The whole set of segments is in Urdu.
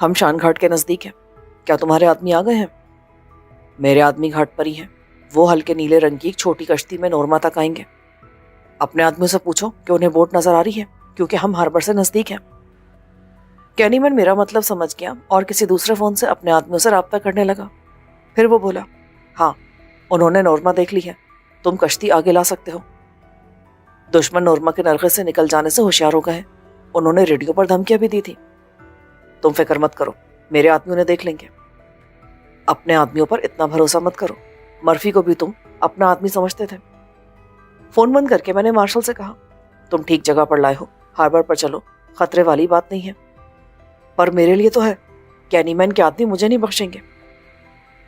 ہم شان گھاٹ کے نزدیک ہیں. کیا تمہارے آدمی آ گئے ہیں؟ میرے آدمی گھاٹ پر ہی ہیں. وہ ہلکے نیلے رنگ کی ایک چھوٹی کشتی میں نورما تک آئیں گے. اپنے آدمیوں سے پوچھو کہ انہیں بوٹ نظر آ رہی ہے کیونکہ ہم ہاربر سے نزدیک ہیں. کینی مین میرا مطلب سمجھ گیا اور کسی دوسرے فون سے اپنے آدمیوں سے رابطہ کرنے لگا. پھر وہ بولا, ہاں انہوں نے نورما دیکھ لی ہے, تم کشتی آگے لا سکتے ہو. دشمن نورما کے نرغے سے نکل جانے سے ہوشیار ہو گئے. انہوں نے ریڈیو پر دھمکیاں بھی دی تھی. تم فکر مت کرو, میرے آدمیوں نے دیکھ لیں گے. اپنے آدمیوں پر اتنا بھروسہ مت کرو. مرفی کو بھی تم اپنا آدمی سمجھتے تھے. فون بند کر کے میں نے مارشل سے کہا, تم ٹھیک جگہ پر لائے ہو, ہاربر پر چلو, خطرے والی بات نہیں ہے. پر میرے لیے تو ہے, کینی مین کے آدمی مجھے نہیں بخشیں گے.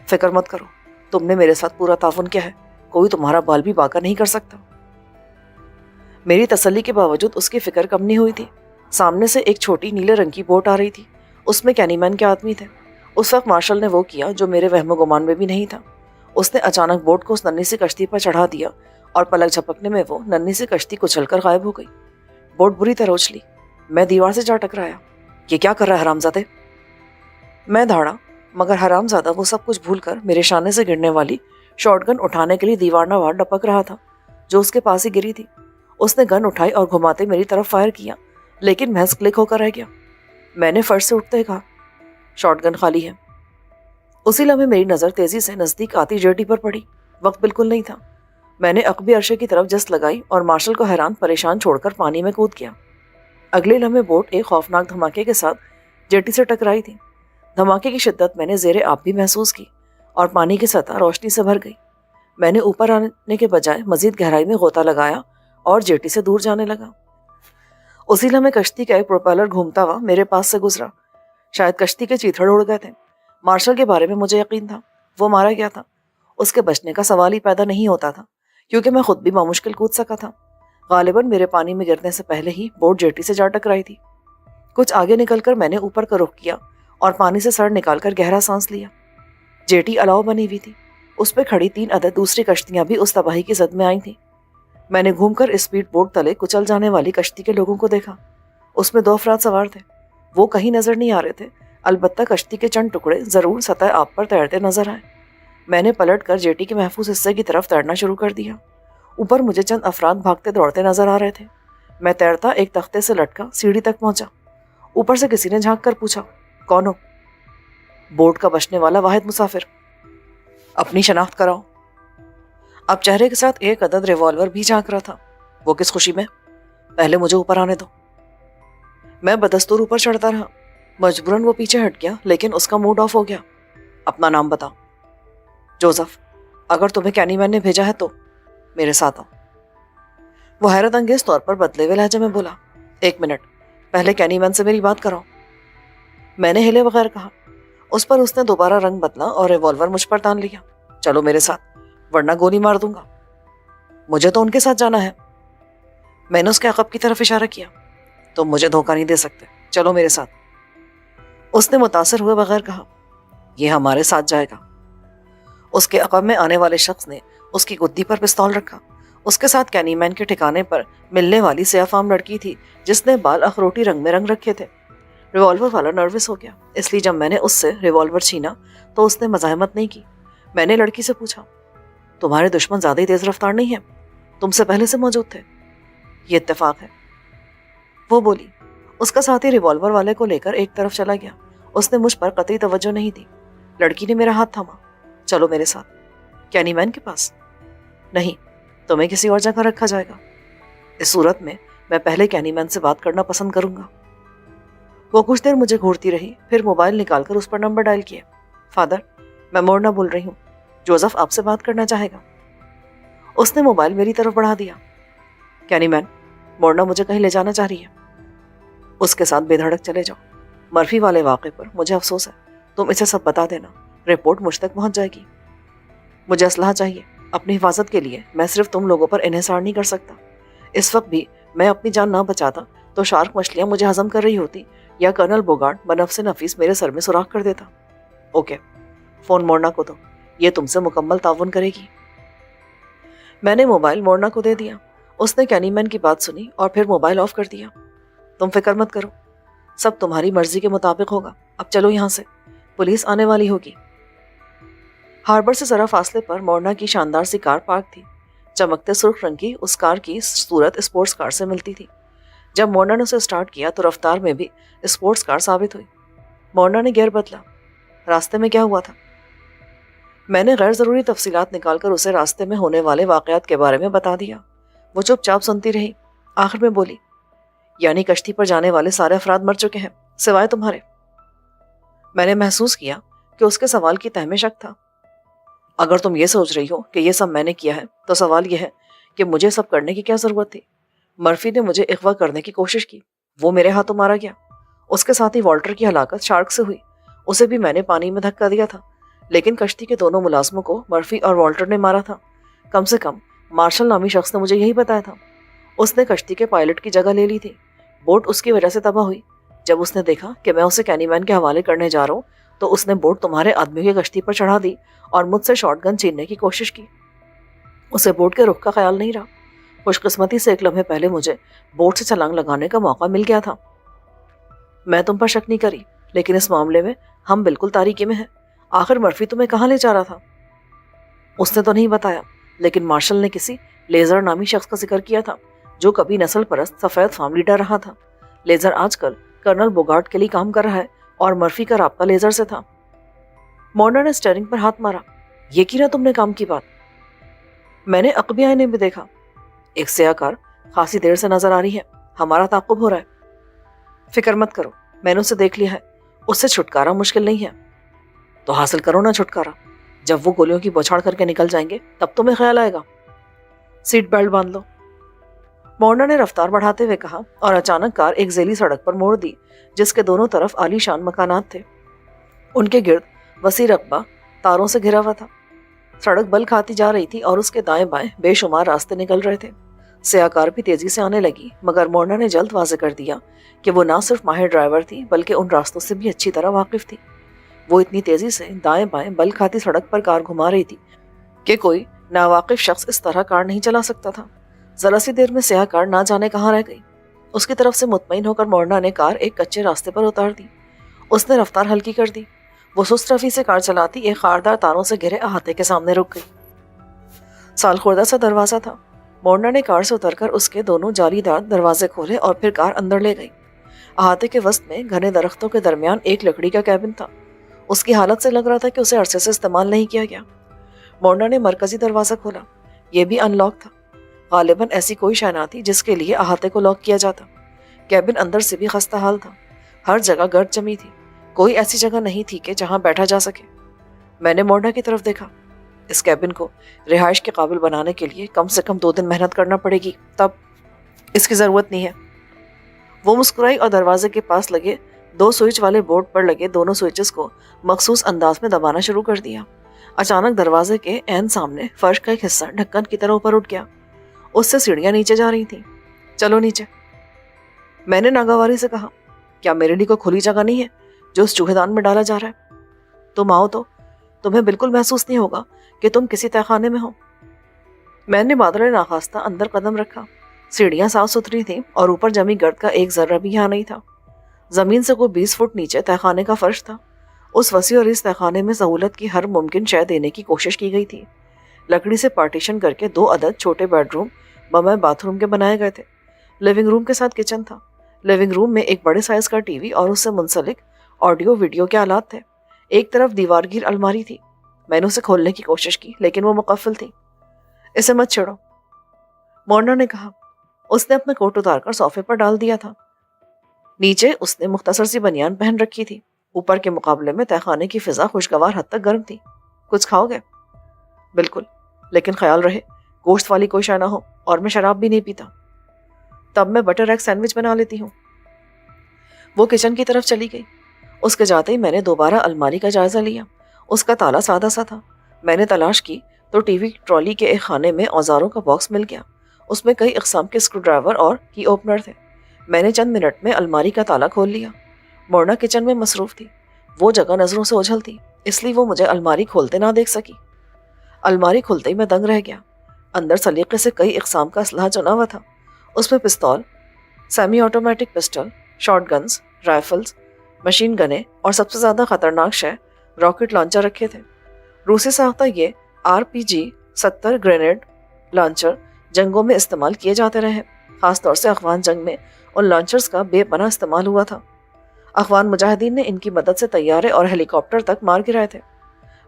فکر مت کرو, تم نے میرے ساتھ پورا تعاون کیا ہے, کوئی تمہارا بال بھی باقا نہیں کر سکتا. میری تسلی کے باوجود اس کی فکر کم نہیں ہوئی تھی. سامنے سے ایک چھوٹی نیلے رنگ کی بوٹ آ رہی تھی. اس میں کینی مین کے آدمی تھے. اس وقت مارشل نے وہ کیا جو میرے وہم و گمان میں بھی نہیں تھا. اس نے اچانک بوٹ کو اس ننھی سی کشتی پر چڑھا دیا اور پلک جھپکنے میں وہ ننھی سی کشتی کچل کر غائب ہو گئی. بوٹ بری طرح اچھلی. میں دیوار سے جا ٹکرایا. یہ کیا کر رہا ہے حرامزادے؟ میں دھاڑا, مگر حرامزادہ وہ سب کچھ بھول کر میرے شانے سے گرنے والی شارٹ گن اٹھانے کے لیے دیوار نوار ڈپک رہا تھا جو اس کے پاس ہی گری تھی. اس نے گن اٹھائی اور گھماتے میری طرف فائر کیا, لیکن محض کلک ہو کر رہ گیا. میں نے فرش سے اٹھتے کہا, شارٹ گن خالی ہے. اسی لمحے میری نظر تیزی سے نزدیک آتی جیٹی پر پڑی. وقت بالکل نہیں تھا. میں نے عقبی عرشے کی طرف جست لگائی اور مارشل کو حیران پریشان چھوڑ کر پانی میں کود گیا. اگلے لمحے بوٹ ایک خوفناک دھماکے کے ساتھ جیٹی سے ٹکرائی تھی. دھماکے کی شدت میں نے زیر آب بھی محسوس کی اور پانی کی سطح روشنی سے بھر گئی. میں نے اوپر آنے کے بجائے مزید گہرائی میں غوطہ لگایا اور جیٹی سے دور جانے لگا. اسی لمحے کشتی کا ایک پروپیلر گھومتا ہوا میرے پاس سے گزرا. شاید کشتی کے چیتھڑ اڑ گئے تھے. مارشل کے بارے میں مجھے یقین تھا, وہ مارا گیا تھا. اس کے بچنے کا سوال ہی پیدا نہیں ہوتا تھا کیونکہ میں خود بھی بامشکل کود سکا تھا. غالباً میرے پانی میں گرنے سے پہلے ہی بوٹ جیٹی سے جا ٹکرائی تھی. کچھ آگے نکل کر میں نے اوپر کا رخ کیا اور پانی سے سر نکال کر گہرا سانس لیا. جیٹی الاؤ بنی ہوئی تھی. اس پہ کھڑی 3 عدد دوسری کشتیاں بھی اس تباہی کی زد میں آئی تھیں. میں نے گھوم کر اسپیڈ بوٹ تلے کچل جانے والی کشتی کے لوگوں کو دیکھا. اس میں 2 افراد سوار تھے. وہ کہیں نظر نہیں آ رہے تھے, البتہ کشتی کے چند ٹکڑے ضرور سطح آب پر تیرتے نظر آئے. میں نے پلٹ کر جیٹی کے محفوظ حصے کی طرف تیرنا شروع کر دیا. اوپر مجھے چند افراد بھاگتے دوڑتے نظر آ رہے تھے. میں تیرتا ایک تختے سے لٹکا سیڑھی تک پہنچا. اوپر سے کسی نے جھانک کر پوچھا, کون ہو؟ بوٹ کا بچنے والا واحد مسافر. اپنی شناخت کراؤ. اب چہرے کے ساتھ ایک عدد ریوالور بھی جھانک رہا تھا. وہ کس خوشی میں؟ پہلے مجھے اوپر آنے دو. میں بدستور اوپر چڑھتا رہا. مجبوراً وہ پیچھے ہٹ گیا, لیکن اس کا موڈ آف ہو گیا. اپنا نام بتاؤ. جوزف. اگر تمہیں کینی مین نے بھیجا ہے تو میرے ساتھ آؤ. وہ حیرت انگیز طور پر بدلے ہوئے لہجے میں بولا, 1 منٹ, پہلے کینی مین سے میری بات کراؤ. میں نے ہلے بغیر کہا. اس پر اس نے دوبارہ رنگ بدلا اور ریوالور مجھ پر تان لیا. چلو میرے ساتھ, ورنہ گولی مار دوں گا. مجھے تو ان کے ساتھ جانا ہے. میں نے اس کے عقب کی طرف اشارہ کیا. تم مجھے دھوکہ نہیں دے سکتے, چلو میرے ساتھ. اس نے متاثر ہوئے بغیر کہا, یہ ہمارے ساتھ جائے گا. اس کے عقب میں آنے والے شخص نے اس کی گدی پر پستول رکھا. اس کے ساتھ کینی مین کے ٹھکانے پر ملنے والی سیاہ فام لڑکی تھی جس نے بال اخروٹی رنگ میں رنگ رکھے تھے. ریوالور والا نروس ہو گیا, اس لیے جب میں نے اس سے ریوالور چھینا تو اس نے مزاحمت نہیں کی. میں نے لڑکی سے پوچھا, تمہارے دشمن زیادہ ہی تیز رفتار نہیں ہیں, تم سے پہلے سے موجود تھے. یہ اتفاق ہے, وہ بولی. اس کا ساتھی ریوالور والے کو لے کر ایک طرف چلا گیا. اس نے مجھ پر قطعی توجہ نہیں دی. لڑکی نے میرا ہاتھ تھاما. چلو میرے ساتھ. کینی مین کے پاس؟ نہیں, تمہیں کسی اور جگہ رکھا جائے گا. اس صورت میں پہلے کینی مین سے بات کرنا پسند کروں گا. وہ کچھ دیر مجھے گھورتی رہی, پھر موبائل نکال کر اس پر نمبر ڈائل کیا. فادر, میں مورنا بول رہی ہوں, جوزف آپ سے بات کرنا چاہے گا. اس نے موبائل میری طرف بڑھا دیا. کینی مین, مورنا مجھے کہیں لے جانا چاہ رہی ہے. اس کے ساتھ بے دھڑک چلے جاؤ. مرفی والے واقعے پر مجھے افسوس ہے, تم اسے سب بتا دینا, رپورٹ مجھ تک پہنچ جائے گی. مجھے اسلحہ چاہیے, اپنی حفاظت کے لیے. میں صرف تم لوگوں پر انحصار نہیں کر سکتا. اس وقت بھی میں اپنی جان نہ بچاتا تو شارک مچھلیاں مجھے ہضم کر رہی ہوتی یا کرنل بوگارٹ بنفس نفیس میرے سر میں سوراخ کر دیتا. اوکے, فون مورنا کو دو, یہ تم سے مکمل تعاون کرے گی. میں نے موبائل مورنا کو دے دیا. اس نے کینی مین کی بات سنی اور پھر موبائل آف کر دیا. تم فکر مت کرو, سب تمہاری مرضی کے مطابق ہوگا. اب چلو یہاں سے, پولیس آنے والی ہوگی. ہاربر سے ذرا فاصلے پر مورنا کی شاندار سی کار پارک تھی. چمکتے سرخ رنگ کی اس کار کی صورت اسپورٹس کار سے ملتی تھی. جب مورنا نے اسے اسٹارٹ کیا تو رفتار میں بھی اسپورٹس کار ثابت ہوئی. مورنا نے گیئر بدلا. راستے میں کیا ہوا تھا؟ میں نے غیر ضروری تفصیلات نکال کر اسے راستے میں ہونے والے واقعات کے بارے میں بتا دیا. وہ چپ چاپ سنتی رہی. آخر میں بولی, یعنی کشتی پر جانے والے سارے افراد مر چکے ہیں سوائے تمہارے. میں نے محسوس کیا کہ اس کے سوال کی تہ میں شک تھا. اگر تم یہ سوچ رہی ہو کہ یہ سب میں نے کیا ہے تو سوال یہ ہے کہ مجھے سب کرنے کی کیا ضرورت تھی. مرفی نے مجھے اغوا کرنے کی کوشش کی, وہ میرے ہاتھوں مارا گیا. اس کے ساتھ ہی والٹر کی ہلاکت شارک سے ہوئی, اسے بھی میں نے پانی میں دھکا دیا تھا. لیکن کشتی کے دونوں ملازموں کو مرفی اور والٹر نے مارا تھا. کم سے کم مارشل نامی شخص نے مجھے یہی بتایا تھا. اس نے کشتی کے پائلٹ کی جگہ لے لی تھی. بوٹ اس کی وجہ سے تباہ ہوئی. جب اس نے دیکھا کہ میں اسے کینی مین کے حوالے کرنے جا رہا ہوں تو اس نے بوٹ تمہارے آدمیوں کی کشتی پر چڑھا دی اور مجھ سے شارٹ گن چھیننے کی کوشش کی. اسے بوٹ کے رخ کا خیال نہیں رہا. خوش قسمتی سے ایک لمحے پہلے مجھے بوٹ سے چھلانگ لگانے کا موقع مل گیا تھا. میں تم پر شک نہیں کری, لیکن اس معاملے میں ہم بالکل تاریکی میں ہیں. آخر مرفی تمہیں کہاں لے جا رہا تھا؟ اس نے تو نہیں بتایا, لیکن مارشل نے کسی لیزر نامی شخص کا ذکر کیا تھا جو کبھی نسل پرست سفید فارم لیڈر رہا تھا. لیزر آج کل کرنل بوگارٹ کے لیے کام کر رہا ہے اور مرفی کا رابطہ لیزر سے تھا. مورنا نے اسٹیئرنگ پر ہاتھ مارا. یہ کی نا تم نے کام کی بات. میں نے عقبی آئینے میں دیکھا. ایک سیاہ کار خاصی دیر سے نظر آ رہی ہے. ہمارا تعاقب ہو رہا ہے. فکر مت کرو, میں نے اسے دیکھ لیا ہے. اس سے چھٹکارا مشکل نہیں ہے. تو حاصل کرو نا چھٹکارا. جب وہ گولیوں کی بوچھاڑ کر کے نکل جائیں گے تب تمہیں خیال آئے گا. سیٹ بیلٹ باندھ لو. مورنا نے رفتار بڑھاتے ہوئے کہا اور اچانک کار ایک ذیلی سڑک پر موڑ دی جس کے دونوں طرف عالی شان مکانات تھے. ان کے گرد وسیع رقبہ تاروں سے گھرا ہوا تھا. سڑک بل کھاتی جا رہی تھی اور اس کے دائیں بائیں بے شمار راستے نکل رہے تھے. سیاہ کار بھی تیزی سے آنے لگی, مگر مورنا نے جلد واضح کر دیا کہ وہ نہ صرف ماہر ڈرائیور تھی بلکہ ان راستوں سے بھی اچھی طرح واقف تھی. وہ اتنی تیزی سے دائیں بائیں بل کھاتی سڑک پر کار گھما رہی تھی کہ کوئی ناواقف شخص اس طرح کار نہیں چلا سکتا تھا. ذرا سی دیر میں سیاہ کار نہ جانے کہاں رہ گئی. اس کی طرف سے مطمئن ہو کر مورنا نے کار ایک کچے راستے پر اتار دی. اس نے رفتار ہلکی کر دی. وہ سست روی سے کار چلاتی ایک خاردار تاروں سے گھرے احاطے کے سامنے رک گئی. سال خوردہ سا دروازہ تھا. مورنا نے کار سے اتر کر اس کے دونوں جالی دار دروازے کھولے اور پھر کار اندر لے گئی. احاطے کے وسط میں گھنے درختوں کے درمیان ایک لکڑی کا کیبن تھا. اس کی حالت سے لگ رہا تھا کہ اسے عرصے سے استعمال نہیں کیا گیا. مورنا نے مرکزی دروازہ کھولا. یہ بھی ان لاک تھا. غالباً ایسی کوئی شے نہ تھی جس کے لیے احاطے کو لاک کیا جاتا. کیبن اندر سے بھی خستہ حال تھا. ہر جگہ گرد جمی تھی. کوئی ایسی جگہ نہیں تھی کہ جہاں بیٹھا جا سکے. میں نے مورنا کی طرف دیکھا. اس کیبن کو رہائش کے قابل بنانے کے لیے کم سے کم 2 دن محنت کرنا پڑے گی, تب اس کی ضرورت نہیں ہے. وہ مسکرائی اور دروازے کے پاس لگے 2 سوئچ والے بورڈ پر لگے دونوں سوئچز کو مخصوص انداز میں دبانا شروع کر دیا. اچانک دروازے کے عین سامنے فرش کا ایک حصہ ڈھکن کی طرح اوپر اٹھ گیا. اس سے سیڑھیاں نیچے جا رہی تھیں. چلو نیچے. میں نے ناگواری سے کہا. کیا میرے لیے کوئی کھلی جگہ نہیں ہے جو اس چوہے دان میں ڈالا جا رہا ہے؟ تم آؤ تو تمہیں بالکل محسوس نہیں ہوگا کہ تم کسی تہہ خانے میں ہو. میں نے بادل ناخواستہ اندر قدم رکھا. سیڑھیاں صاف ستھری تھیں اور اوپر جمی گرد کا ایک ذرہ بھی یہاں نہیں تھا. زمین سے کوئی 20 فٹ نیچے تہہ خانے کا فرش تھا. اس وسیع اور اس تہہ خانے میں سہولت کی ہر ممکن شے دینے کی کوشش کی گئی تھی. لکڑی سے پارٹیشن کر کے 2 عدد چھوٹے بیڈ روم بمائے باتھ روم کے بنائے گئے تھے. لیونگ روم کے ساتھ کچن تھا. لیونگ روم میں ایک بڑے سائز کا ٹی وی اور اس سے منسلک آڈیو ویڈیو کے آلات تھے. ایک طرف دیوار گیر الماری تھی. میں نے اسے کھولنے کی کوشش کی لیکن وہ مقفل تھی. اسے مت چھڑو, مورنا نے کہا. اس نے اپنا کوٹ اتار کر صوفے پر ڈال دیا تھا. نیچے اس نے مختصر سی بنیان پہن رکھی تھی. اوپر کے مقابلے میں تہہ خانے کی فضا خوشگوار حد تک گرم تھی. کچھ کھاؤ گے؟ بالکل, لیکن خیال رہے گوشت والی کوئی شے نہ ہو, اور میں شراب بھی نہیں پیتا. تب میں بٹر ایگ سینڈوچ بنا لیتی ہوں. وہ کچن کی طرف چلی گئی. اس کے جاتے ہی میں نے دوبارہ الماری کا جائزہ لیا. اس کا تالا سادہ سا تھا. میں نے تلاش کی تو ٹی وی ٹرالی کے ایک خانے میں اوزاروں کا باکس مل گیا. اس میں کئی اقسام کے اسکرو ڈرائیور اور کی اوپنر تھے. میں نے چند منٹ میں الماری کا تالا کھول لیا. مورنا کچن میں مصروف تھی. وہ جگہ نظروں سے اوجھل تھی, اس لیے وہ مجھے الماری کھولتے نہ دیکھ سکی. الماری کھلتے ہی میں دنگ رہ گیا. اندر سلیقے سے کئی اقسام کا اسلحہ چنا ہوا تھا. اس میں پستول, semi automatic pistol, short guns, rifles, machine گنیں اور سب سے زیادہ خطرناک شے راکٹ لانچر رکھے تھے۔ روسی ساختہ یہ RPG-70 گرینیڈ لانچر جنگوں میں استعمال کیے جاتے رہے، خاص طور سے افغان جنگ میں ان لانچرز کا بے پناہ استعمال ہوا تھا۔ افغان مجاہدین نے ان کی مدد سے طیارے اور ہیلی کاپٹر تک مار گرائے تھے۔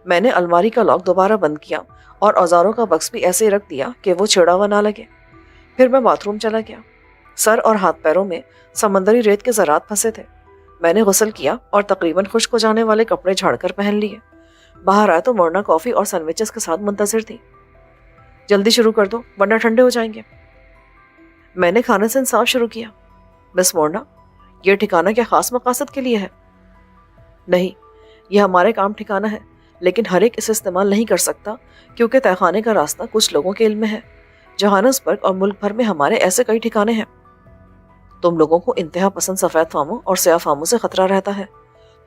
میں نے الماری کا لاک دوبارہ بند کیا اور اوزاروں کا بکس بھی ایسے ہی رکھ دیا کہ وہ چھڑا ہوا نہ لگے۔ پھر میں باتھ روم چلا گیا۔ سر اور ہاتھ پیروں میں سمندری ریت کے ذرات پھنسے تھے۔ میں نے غسل کیا اور تقریباً خشک ہو جانے والے کپڑے جھاڑ کر پہن لیے۔ باہر آئے تو مورنا کافی اور سینڈوچز کے ساتھ منتظر تھی۔ جلدی شروع کر دو ورنہ ٹھنڈے ہو جائیں گے۔ میں نے کھانے سے انصاف شروع کیا۔ مس مورنا، یہ ٹھکانہ کیا خاص مقاصد کے لیے ہے؟ نہیں، یہ ہمارے کام ٹھکانہ ہے، لیکن ہر ایک اسے استعمال نہیں کر سکتا کیونکہ تہہ خانے کا راستہ کچھ لوگوں کے علم میں ہے۔ جوہانسبرگ اور ملک بھر میں ہمارے ایسے کئی ٹھکانے ہیں۔ تم لوگوں کو انتہا پسند سفید فاموں اور سیاہ فاموں سے خطرہ رہتا ہے۔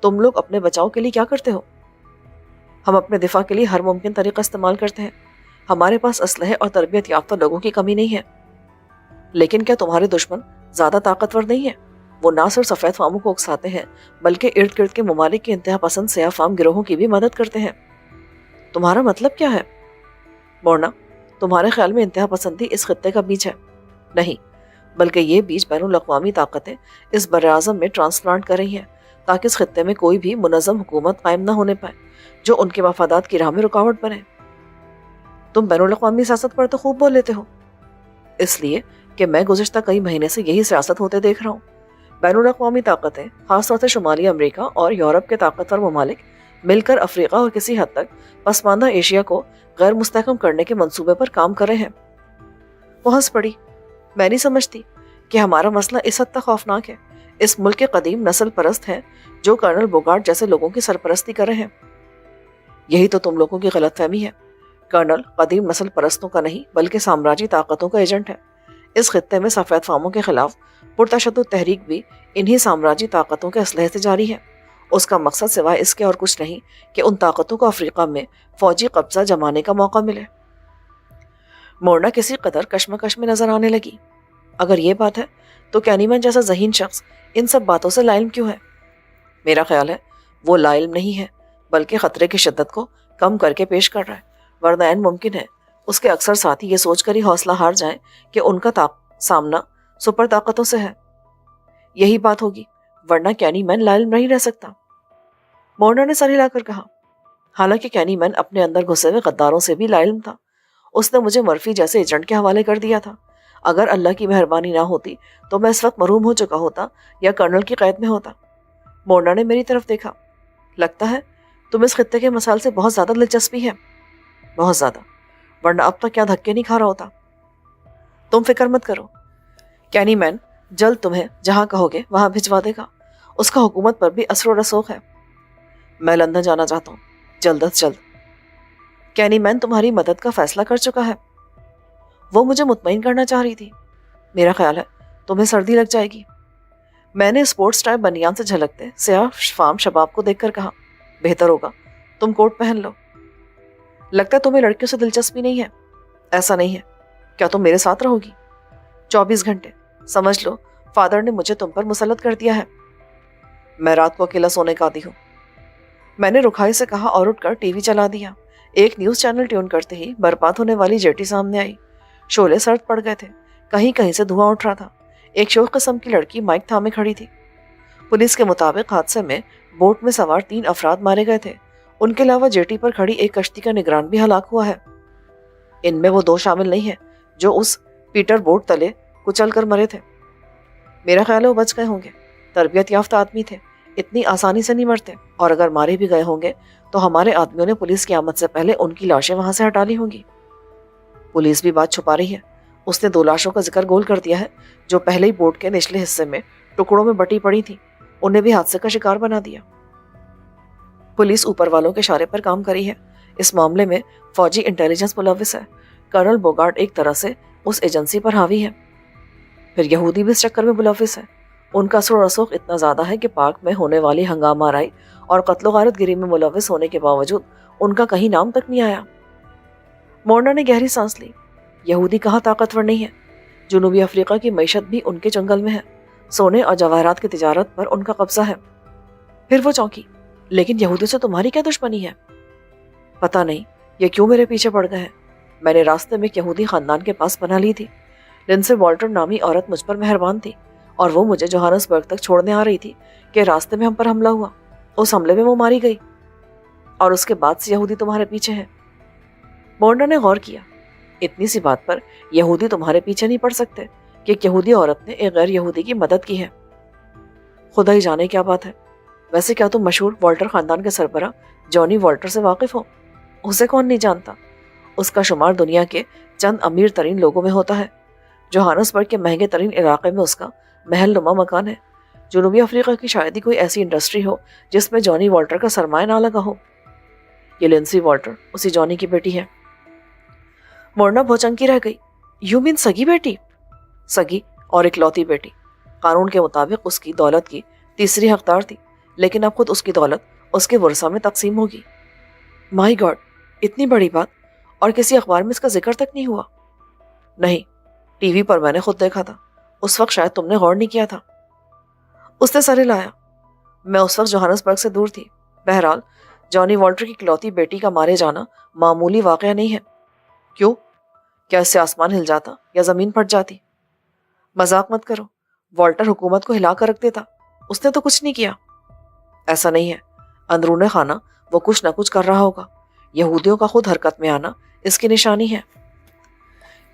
تم لوگ اپنے بچاؤ کے لیے کیا کرتے ہو؟ ہم اپنے دفاع کے لیے ہر ممکن طریقہ استعمال کرتے ہیں۔ ہمارے پاس اسلحے اور تربیت یافتہ لوگوں کی کمی نہیں ہے۔ لیکن کیا تمہارے دشمن زیادہ طاقتور نہیں ہیں؟ وہ نہ صرف سفید فاموں کو اکساتے ہیں بلکہ ارد گرد کے ممالک کے انتہا پسند سیاہ فام گروہوں کی بھی مدد کرتے ہیں۔ تمہارا مطلب کیا ہے؟ مورنا، تمہارے خیال میں انتہا پسندی اس خطے کا بیج ہے؟ نہیں، بلکہ یہ بیج بین الاقوامی طاقتیں اس براعظم میں ٹرانسپلانٹ کر رہی ہیں تاکہ اس خطے میں کوئی بھی منظم حکومت قائم نہ ہونے پائے جو ان کے مفادات کی راہ میں رکاوٹ بنے۔ تم بین الاقوامی سیاست پر تو خوب بول لیتے ہو۔ اس لیے کہ میں گزشتہ کئی مہینے سے یہی سیاست ہوتے دیکھ رہا ہوں۔ بین الاقوامی طاقتیں، خاص طور سے شمالی امریکہ اور یورپ کے طاقتور ممالک، مل کر افریقہ اور کسی حد تک پسماندہ ایشیا کو غیر مستحکم کرنے کے منصوبے پر کام کر رہے ہیں۔ وہ ہنس پڑی۔ میں نہیں سمجھتی کہ ہمارا مسئلہ اس حد تک خوفناک ہے۔ اس ملک کے قدیم نسل پرست ہیں جو کرنل بوگارٹ جیسے لوگوں کی سرپرستی کر رہے ہیں۔ یہی تو تم لوگوں کی غلط فہمی ہے۔ کرنل قدیم نسل پرستوں کا نہیں بلکہ سامراجی طاقتوں کا ایجنٹ ہے۔ اس خطے میں سفید فاموں کے خلاف پرتشدد تحریک بھی انہی سامراجی طاقتوں کے اسلحے سے جاری ہے۔ اس کا مقصد سوائے اس کے اور کچھ نہیں کہ ان طاقتوں کو افریقہ میں فوجی قبضہ جمانے کا موقع ملے۔ مورنا کسی قدر کشمکش میں نظر آنے لگی۔ اگر یہ بات ہے تو کینیمن جیسا ذہین شخص ان سب باتوں سے لا علم کیوں ہے؟ میرا خیال ہے وہ لا علم نہیں ہے بلکہ خطرے کی شدت کو کم کر کے پیش کر رہا ہے، ورنہ عین ممکن ہے اس کے اکثر ساتھی یہ سوچ کر ہی حوصلہ ہار جائیں کہ ان کا سامنا سپر طاقتوں سے ہے۔ یہی بات ہوگی، ورنہ کینی مین لا علم نہیں رہ سکتا۔ مورنا نے سر ہلا کر کہا۔ حالانکہ کینی مین اپنے اندر گھسے ہوئے غداروں سے بھی لا علم تھا۔ اس نے مجھے مرفی جیسے ایجنٹ کے حوالے کر دیا تھا۔ اگر اللہ کی مہربانی نہ ہوتی تو میں اس وقت محروم ہو چکا ہوتا یا کرنل کی قید میں ہوتا۔ مورنا نے میری طرف دیکھا۔ لگتا ہے تم اس خطے کے مسائل سے بہت زیادہ دلچسپی ہے۔ بہت زیادہ، ورنہ اب تک کیا دھکے نہیں کھا رہا ہوتا۔ تم فکر مت کرو، کینی مین جلد تمہیں جہاں کہو گے وہاں بھجوا دے گا۔ اس کا حکومت پر بھی اثر و رسوخ ہے۔ میں لندن جانا چاہتا ہوں، جلد از جلد۔ کینی مین تمہاری مدد کا فیصلہ کر چکا ہے۔ وہ مجھے مطمئن کرنا چاہ رہی تھی۔ میرا خیال ہے تمہیں سردی لگ جائے گی۔ میں نے اسپورٹس ٹائپ بنیان سے جھلکتے سیاہ فام شباب کو دیکھ کر کہا، بہتر ہوگا تم کوٹ پہن لو۔ لگتا ہے تمہیں لڑکیوں سے دلچسپی نہیں ہے۔ ایسا نہیں ہے۔ کیا تم میرے ساتھ رہو گی؟ 24 گھنٹے، سمجھ لو فادر نے مجھے تم پر مسلط کر دیا ہے۔ میں رات کو اکیلا سونے کا عادی ہوں۔ میں نے رکھائی سے کہا اور اٹھ کر ٹی وی چلا دیا۔ ایک نیوز چینل ٹیون کرتے ہی برباد ہونے والی جیٹی سامنے آئی۔ شعلے سرد پڑ گئے تھے، کہیں کہیں سے دھواں اٹھ رہا تھا۔ ایک شوخ قسم کی لڑکی مائک تھامے کھڑی تھی۔ پولیس کے مطابق حادثے میں بوٹ میں سوار 3 افراد مارے گئے تھے۔ ان کے علاوہ جیٹی پر کھڑی ایک کشتی کا نگران بھی ہلاک ہوا ہے۔ ان میں وہ 2 شامل نہیں ہیں جو اس پیٹر بوٹ تلے کچل کر مرے تھے۔ میرا خیال ہے وہ بچ گئے ہوں گے۔ تربیت یافتہ آدمی تھے، اتنی آسانی سے نہیں مرتے، اور اگر مارے بھی گئے ہوں گے تو ہمارے آدمیوں نے پولیس کی آمد سے پہلے ان کی لاشیں وہاں سے ہٹا لی ہوں گی۔ پولیس بھی بات چھپا رہی ہے۔ اس نے 2 لاشوں کا ذکر گول کر دیا ہے جو پہلے ہی بوٹ کے نچلے حصے میں ٹکڑوں میں بٹی پڑی تھی، انہیں بھی حادثے کا شکار بنا دیا۔ پولیس اوپر والوں کے اشارے پر کام کری ہے۔ اس معاملے میں فوجی انٹیلیجنس ملوث ہے۔ کرنل بوگارٹ ایک طرح سے اس ایجنسی پر حاوی ہے۔ پھر یہودی بھی اس چکر میں ملوث ہے۔ ان کا اثر و رسوخ اتنا زیادہ ہے کہ پاک میں ہونے والی ہنگامہ آرائی اور قتل و غارت گری میں ملوث ہونے کے باوجود ان کا کہیں نام تک نہیں آیا۔ مورنا نے گہری سانس لی۔ یہودی کہاں طاقتور نہیں ہے؟ جنوبی افریقہ کی معیشت بھی ان کے چنگل میں ہے۔ سونے اور جواہرات کی تجارت پر ان کا قبضہ ہے۔ پھر وہ چونکی، لیکن یہودی سے تمہاری کیا دشمنی ہے؟ پتہ نہیں یہ کیوں میرے پیچھے پڑ گئے ہیں۔ میں نے راستے میں ایک یہودی خاندان کے پاس پناہ لی تھی۔ لنسے والٹر نامی عورت مجھ پر مہربان تھی اور وہ مجھے جوہانسبرگ تک چھوڑنے آ رہی تھی کہ راستے میں ہم پر حملہ ہوا۔ اس حملے میں وہ ماری گئی اور اس کے بعد سے یہودی تمہارے پیچھے ہیں۔ مورنا نے غور کیا۔ اتنی سی بات پر یہودی تمہارے پیچھے نہیں پڑ سکتے کہ ایک یہودی عورت نے ایک غیر یہودی کی مدد کی ہے۔ خدا ہی جانے کیا بات ہے۔ ویسے کیا تم مشہور والٹر خاندان کے سربراہ جانی والٹر سے واقف ہو؟ اسے کون نہیں جانتا؟ اس کا شمار دنیا کے چند امیر ترین لوگوں میں ہوتا ہے۔ جوہانسبرگ کے مہنگے ترین علاقے میں اس کا محل نما مکان ہے۔ جنوبی افریقہ کی شاید ہی کوئی ایسی انڈسٹری ہو جس میں جانی والٹر کا سرمایہ نہ لگا ہو۔ یہ لنسی والٹر اسی جانی کی بیٹی ہے۔ مورنا بھوچنکی رہ گئی۔ یو مین سگی بیٹی؟ سگی اور اکلوتی بیٹی۔ قانون کے مطابق اس کی دولت کی تیسری حقدار تھی، لیکن اب خود اس کی دولت اس کے ورثہ میں تقسیم ہوگی۔ مائی گاڈ، اتنی بڑی بات، اور کسی اخبار میں اس کا ذکر تک نہیں ہوا؟ نہیں، ٹی وی پر میں نے خود دیکھا تھا۔ اس وقت شاید تم نے غور نہیں کیا تھا۔ اس نے سر ہلایا۔ میں اس وقت جوہانسبرگ سے دور تھی۔ بہرحال جانی والٹر کی اکلوتی بیٹی کا مارے جانا معمولی واقعہ نہیں ہے۔ کیوں؟ کیا اس سے آسمان ہل جاتا یا زمین پھٹ جاتی؟ مذاق مت کرو۔ والٹر حکومت کو ہلا کر رکھ دیتا۔ اس نے تو کچھ نہیں کیا۔ ایسا نہیں ہے، اندرون خانہ وہ کچھ نہ کچھ کر رہا ہوگا۔ یہودیوں کا خود حرکت میں آنا اس کی نشانی ہے۔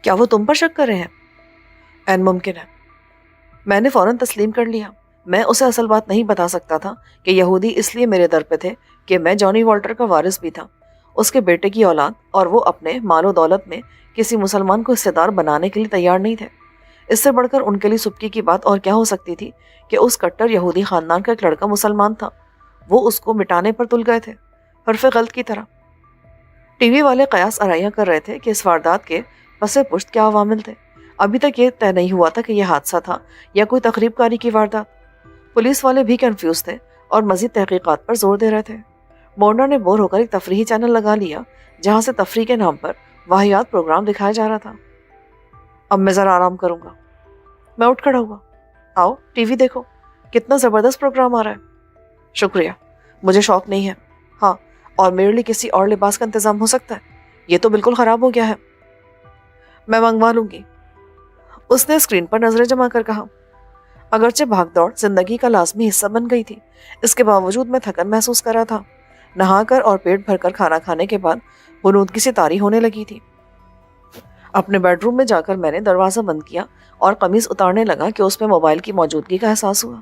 کیا وہ تم پر شک کر رہے ہیں؟ این ممکن ہے۔ میں نے فوراً تسلیم کر لیا۔ میں اسے اصل بات نہیں بتا سکتا تھا کہ یہودی اس لیے میرے در پہ تھے کہ میں جانی والٹر کا وارث بھی تھا، اس کے بیٹے کی اولاد، اور وہ اپنے مال و دولت میں کسی مسلمان کو حصہ دار بنانے کے لیے تیار نہیں تھے۔ اس سے بڑھ کر ان کے لیے سبکی کی بات اور کیا ہو سکتی تھی کہ اس کٹر یہودی خاندان کا ایک لڑکا مسلمان تھا۔ وہ اس کو مٹانے پر تل گئے تھے، حرف غلط کی طرح۔ ٹی وی والے قیاس آرائیاں کر رہے تھے کہ اس واردات کے پس پشت کیا عوامل تھے۔ ابھی تک یہ طے نہیں ہوا تھا کہ یہ حادثہ تھا یا کوئی تخریب کاری کی واردات۔ پولیس والے بھی کنفیوز تھے اور مزید تحقیقات پر زور دے رہے تھے۔ مورنا نے بور ہو کر ایک تفریحی چینل لگا لیا جہاں سے تفریح کے نام پر واہیات پروگرام دکھایا جا رہا تھا۔ اب میں ذرا آرام کروں گا۔ میں اٹھ کھڑا ہوا۔ آؤ ٹی وی دیکھو، کتنا زبردست پروگرام آ رہا ہے۔ شکریہ، مجھے شوق نہیں ہے۔ ہاں، اور میرے لیے کسی اور لباس کا انتظام ہو سکتا ہے؟ یہ تو بالکل خراب ہو گیا ہے۔ میں منگوا لوں گی، اس نے اسکرین پر نظریں جما کر کہا۔ اگرچہ بھاگ دوڑ زندگی کا لازمی حصہ بن گئی تھی، اس کے باوجود میں تھکن محسوس کر رہا تھا۔ نہا کر اور پیٹ بھر کر کھانا کھانے کے بعد غنودگی سی طاری ہونے لگی تھی۔ اپنے بیڈ روم میں جا کر میں نے دروازہ بند کیا اور قمیض اتارنے لگا کہ اس میں موبائل کی موجودگی کا احساس ہوا۔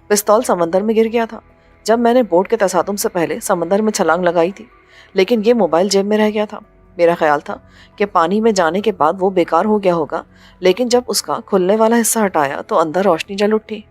پستول سمندر میں گر گیا تھا جب میں نے بوٹ کے تصادم سے پہلے سمندر میں چھلانگ لگائی تھی، لیکن یہ موبائل جیب میں رہ گیا تھا۔ میرا خیال تھا کہ پانی میں جانے کے بعد وہ بیکار ہو گیا ہوگا، لیکن جب اس کا کھلنے والا حصہ ہٹایا تو اندر روشنی جل اٹھی۔